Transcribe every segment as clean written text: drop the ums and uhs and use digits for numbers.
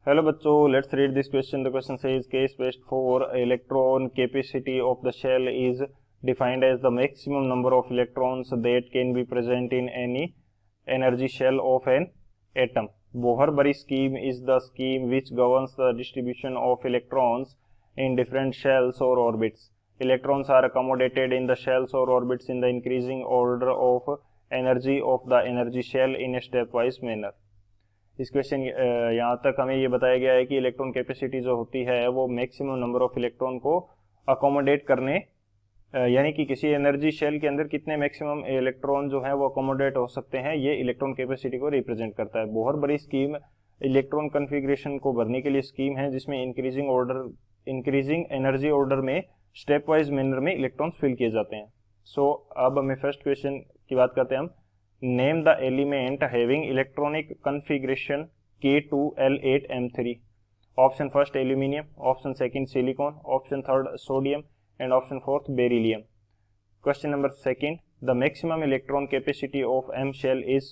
Hello बच्चों, let's read this question. The question says case based for electron capacity of the shell is defined as the maximum number of electrons that can be present in any energy shell of an atom. Bohr-Bury scheme is the scheme which governs the distribution of electrons in different shells or orbits. Electrons are accommodated in the shells or orbits in the increasing order of energy of the energy shell in a stepwise manner. इस question यहाँ तक हमें ये बताया गया है कि electron capacity जो होती है वो मैक्सिमम नंबर ऑफ इलेक्ट्रॉन को अकोमोडेट करने यानी कि किसी एनर्जी शेल के अंदर कितने मैक्सिमम इलेक्ट्रॉन जो है वो अकोमोडेट हो सकते हैं, ये इलेक्ट्रॉन कैपेसिटी को रिप्रेजेंट करता है. बोहर बरी स्कीम इलेक्ट्रॉन कन्फिग्रेशन को भरने के लिए स्कीम है जिसमें इंक्रीजिंग एनर्जी ऑर्डर में स्टेप वाइज मैनर में इलेक्ट्रॉन्स फिल किए जाते हैं. सो अब हमें फर्स्ट क्वेश्चन की बात करते हैं हम. Name the element having electronic configuration K2L8M3. Option first aluminium, option second silicon, option third sodium and option fourth beryllium. Question number second, the maximum electron capacity of M shell is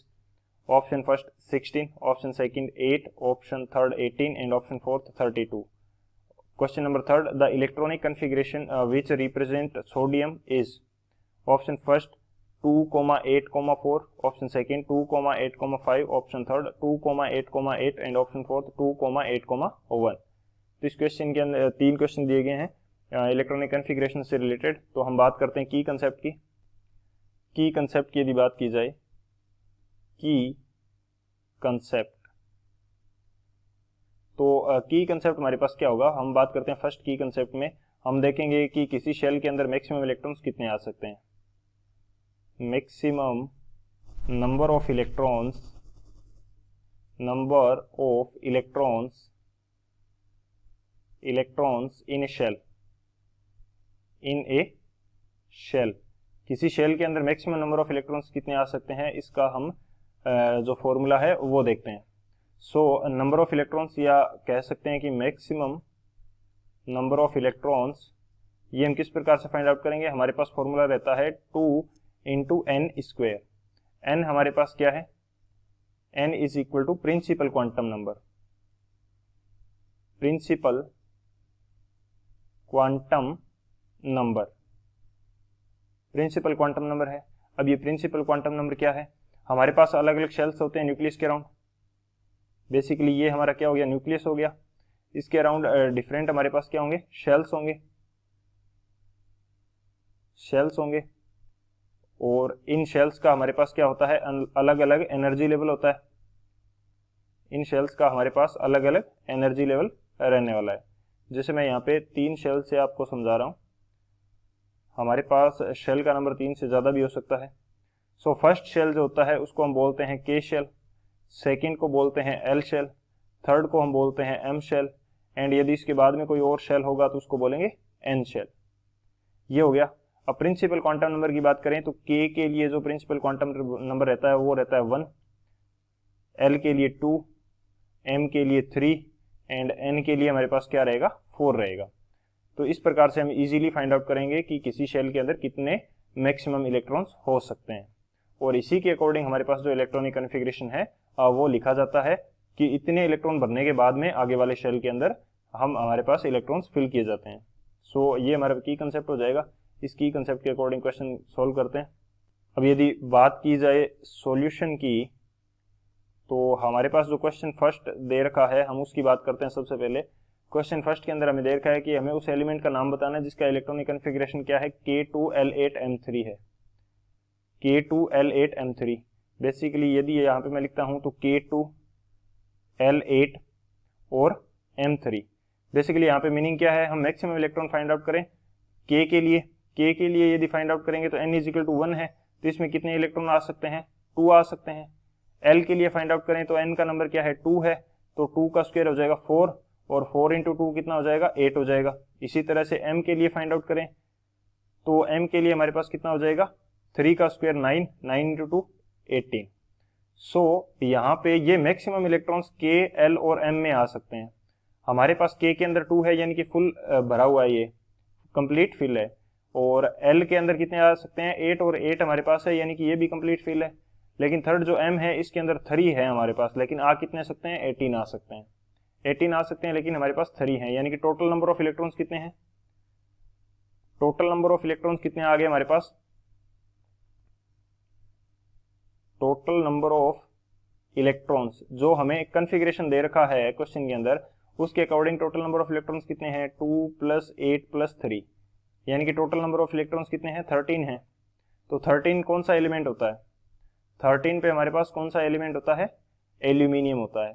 option first 16, option second 8, option third 18 and option fourth 32. Question number third, the electronic configuration which represent sodium is option first 2,8,4, option second 2,8,5, option third 2,8,8 and option fourth 2,8,1. तो इस question के अंदर तीन question दिए गए हैं electronic configuration से related. तो हम बात करते हैं की कंसेप्ट की यदि बात की जाए, की कंसेप्ट, तो की कंसेप्ट हमारे पास क्या होगा. हम बात करते हैं फर्स्ट की कंसेप्ट में. हम देखेंगे कि किसी शेल के अंदर मैक्सिमम इलेक्ट्रॉन्स कितने आ सकते हैं. Maximum number of electrons in a shell. किसी शेल के अंदर मैक्सिमम नंबर ऑफ इलेक्ट्रॉन्स कितने आ सकते हैं, इसका हम जो फॉर्मूला है वो देखते हैं. सो नंबर ऑफ इलेक्ट्रॉन्स, या कह सकते हैं कि मैक्सिमम नंबर ऑफ इलेक्ट्रॉन्स, ये हम किस प्रकार से फाइंड आउट करेंगे. हमारे पास फॉर्मूला रहता है 2 इंटू एन स्क्वेयर. एन हमारे पास क्या है, N is equal to principal quantum number है. अब ये प्रिंसिपल क्वांटम नंबर क्या है, हमारे पास अलग अलग शेल्स होते हैं न्यूक्लियस के अराउंड. बेसिकली ये हमारा क्या हो गया, न्यूक्लियस हो गया. इसके अराउंड डिफरेंट हमारे पास क्या होंगे, शेल्स होंगे. और इन शेल्स का हमारे पास क्या होता है, अलग अलग एनर्जी लेवल होता है. इन शेल्स का हमारे पास अलग अलग एनर्जी लेवल रहने वाला है. जैसे मैं यहाँ पे 3 शेल से आपको समझा रहा हूँ. हमारे पास शेल का नंबर 3 से ज़्यादा भी हो सकता है. सो फर्स्ट शेल जो होता है उसको हम बोलते हैं के शेल, सेकंड को बोलते हैं एल शेल, थर्ड को हम बोलते हैं एम शेल, एंड यदि इसके बाद में कोई और शेल होगा तो उसको बोलेंगे एन शेल. ये हो गया. अब प्रिंसिपल क्वांटम नंबर की बात करें तो के के लिए जो प्रिंसिपल क्वांटम नंबर रहता है वो रहता है 1, एल के लिए 2, एम के लिए 3 एंड एन के लिए हमारे पास क्या रहेगा, 4 रहेगा. तो इस प्रकार से हम इजीली फाइंड आउट करेंगे कि किसी शेल के अंदर कितने मैक्सिमम इलेक्ट्रॉन्स हो सकते हैं. और इसी के अकॉर्डिंग हमारे पास जो इलेक्ट्रॉनिक कन्फिग्रेशन है वो लिखा जाता है कि इतने इलेक्ट्रॉन भरने के बाद में आगे वाले शेल के अंदर हमारे पास इलेक्ट्रॉन्स फिल किए जाते हैं. सो ये हमारा की कंसेप्ट हो जाएगा. इस की कंसेप्ट के अकॉर्डिंग क्वेश्चन सॉल्व करते हैं. अब यदि बात की जाए सॉल्यूशन की, तो हमारे पास जो क्वेश्चन फर्स्ट दे रखा है हम उसकी बात करते हैं. सबसे पहले क्वेश्चन फर्स्ट के अंदर हमें दे रखा है कि हमें उस एलिमेंट का नाम बताना है जिसका इलेक्ट्रॉनिक कन्फिग्रेशन क्या है, K2L8M3 है. K2L8M3. बेसिकली यदि यहाँ पे मैं लिखता हूँ तो K2L8 और M3. बेसिकली यहाँ पे मीनिंग क्या है, हम मैक्सिमम इलेक्ट्रॉन फाइंड आउट करें K के लिए यदि फाइंड आउट करेंगे तो n इज इक्वल टू 1 है, तो इसमें कितने इलेक्ट्रॉन आ सकते हैं, 2 आ सकते हैं. L के लिए फाइंड आउट करें तो n का नंबर क्या है, 2 है, तो 2 का स्क्वायर हो जाएगा 4, और 4 इंटू 2 कितना हो जाएगा, 8 हो जाएगा. इसी तरह से m के लिए फाइंड आउट करें तो m के लिए हमारे पास कितना हो जाएगा, 3 का स्क्वायर 9, 9 इंटू 2 18. सो यहाँ पे ये मैक्सिमम इलेक्ट्रॉन्स K, L और M में आ सकते हैं. हमारे पास K के अंदर 2 है यानी कि फुल भरा हुआ है, ये कंप्लीट फिल है. और L के अंदर कितने आ सकते हैं, 8 और 8 हमारे पास है यानी कि ये भी कंप्लीट फिल है. लेकिन थर्ड जो M है इसके अंदर 3 है हमारे पास, लेकिन आ कितने सकते हैं, 18 आ सकते हैं. 18 आ सकते हैं, लेकिन हमारे पास 3 हैं, यानी कि टोटल नंबर ऑफ इलेक्ट्रॉन्स कितने हैं? टोटल नंबर ऑफ इलेक्ट्रॉन्स कितने आ गए हमारे पास? टोटल नंबर ऑफ इलेक्ट्रॉन्स जो हमें कॉन्फ़िगरेशन दे रखा है क्वेश्चन के अंदर, उसके according total number of electrons कितने हैं? 2 + 8 + 3, यानी कि टोटल नंबर ऑफ इलेक्ट्रॉन्स कितने हैं? 13 हैं। तो 13 कौन सा एलिमेंट होता है? 13 पे हमारे पास कौन सा एलिमेंट होता है? एल्यूमिनियम होता है।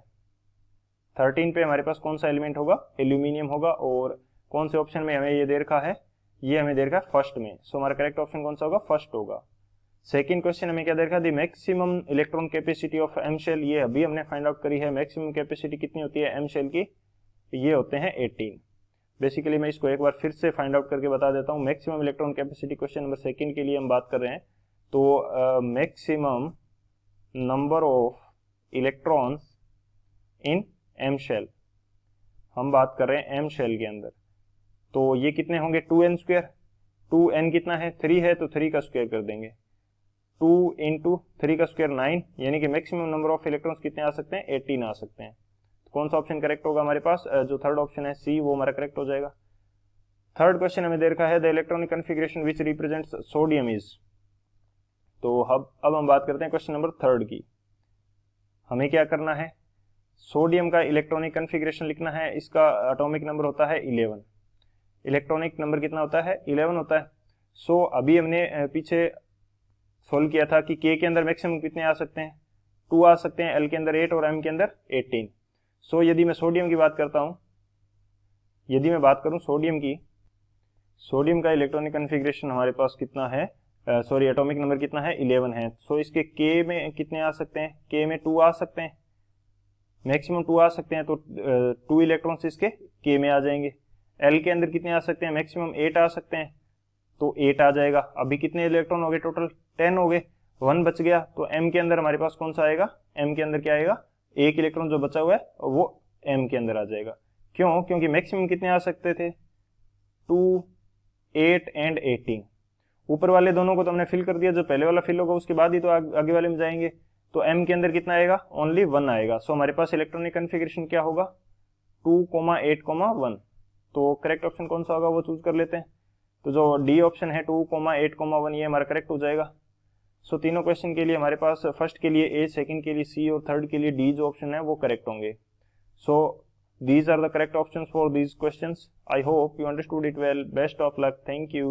13 पे हमारे पास कौन सा एलिमेंट होगा? एल्यूमिनियम होगा। और कौन से ऑप्शन में हमें ये दे रखा है? ये हमें दे रखा है फर्स्ट में। सो हमारा करेक्ट ऑप्शन कौन सा होगा? फर्स्ट होगा। सेकंड क्वेश्चन हमें क्या दे रखा है? The maximum electron capacity of M shell, ये अभी हमने फाइंड आउट करी है। मैक्सिमम कैपेसिटी कितनी होती है एम शेल की? ये होते हैं 18। बेसिकली मैं इसको एक बार फिर से फाइंड आउट करके बता देता हूँ। Maximum electron capacity question number second के लिए हम बात कर रहे हैं। तो maximum number of electrons in M shell, हम बात कर रहे हैं एम शेल के अंदर। तो ये कितने होंगे? 2n²। 2n कितना है? 3 है, तो 3 का स्क्वायर कर देंगे। 2 × 3 का स्क्वायर 9, यानी कि मैक्सिमम नंबर ऑफ इलेक्ट्रॉन्स कितने आ सकते हैं? 18 आ सकते हैं। तो कौन सा ऑप्शन करेक्ट होगा हमारे पास? जो थर्ड ऑप्शन है सी, वो हमारा करेक्ट हो जाएगा। थर्ड क्वेश्चन हमें दे रखा है the electronic configuration which represents sodium is. तो अब हम बात करते हैं क्वेश्चन नंबर थर्ड की। हमें क्या करना है? सोडियम का इलेक्ट्रॉनिक कॉन्फ़िगरेशन लिखना है। इसका एटॉमिक नंबर होता है 11। इलेक्ट्रॉनिक नंबर कितना होता है? 11 होता है। सो अभी हमने पीछे सोल्व किया था कि के अंदर मैक्सिमम कितने आ सकते हैं? 2 आ सकते हैं, एल के अंदर 8 और एम के अंदर 18। सो यदि मैं सोडियम की बात करता हूँ, यदि मैं बात करूँ सोडियम की, सोडियम का इलेक्ट्रॉनिक कॉन्फ़िगरेशन हमारे पास कितना है? सॉरी, एटॉमिक नंबर कितना है? 11 है। सो इसके के में कितने आ सकते हैं? के में 2 आ सकते हैं, मैक्सिमम 2 आ सकते हैं। तो 2 इलेक्ट्रॉन्स इसके के में आ जाएंगे। एल के अंदर कितने आ सकते हैं? मैक्सिमम 8 आ सकते हैं, तो 8 आ जाएगा। अभी कितने इलेक्ट्रॉन हो गए? टोटल 10 हो गए, 1 बच गया। तो एम के अंदर हमारे पास कौन सा आएगा? एम के अंदर क्या आएगा? एक इलेक्ट्रॉन जो बचा हुआ है वो एम के अंदर आ जाएगा। क्यों? क्योंकि मैक्सिमम कितने आ सकते थे? 2, 8 एंड 18। ऊपर वाले दोनों को तो हमने फिल कर दिया, जो पहले वाला फिल होगा उसके बाद ही तो आगे वाले में जाएंगे। तो एम के अंदर कितना आएगा? ओनली 1 आएगा। सो हमारे पास इलेक्ट्रॉनिक कॉन्फ़िगरेशन क्या होगा? 2, 8, 1। तो करेक्ट ऑप्शन कौन सा होगा वो चूज कर लेते हैं। तो जो डी ऑप्शन है 2, 8, 1, ये हमारा करेक्ट हो जाएगा। सो तीनों क्वेश्चन के लिए हमारे पास फर्स्ट के लिए ए, सेकंड के लिए सी और थर्ड के लिए डी जो ऑप्शन है वो करेक्ट होंगे। सो these are the correct options for these questions. I hope you understood it well. Best of luck. Thank you.